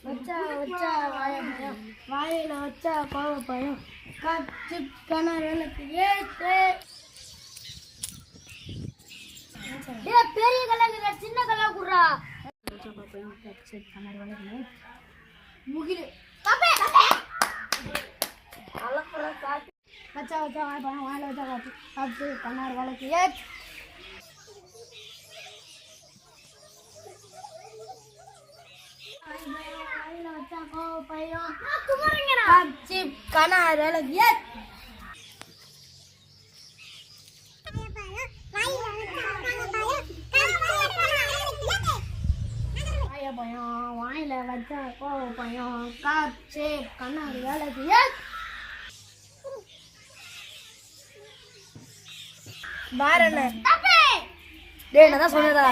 வச்சா வச்சா வாய பயம், வாயில வச்சா கோவ பயம், காற்று கணவனுக்கு ஏற்று. பெரிய கல்லாக்குறா, சின்ன கல்லாக்குறா. முகிலு வச்சா வச்சா வாய பயம், வாயில வச்சா காற்று கண்ணாடி வழக்கு ஏற்று. வாயில வச்சா கோவ பயம், காற்று கண்ணாடி வழக்கு ஏற்று. பயம் வாயில வச்சா கோவ பயம், காற்று கண்ணாடி வேலைக்கு பாரண டேய் நான் தான் சொன்னதா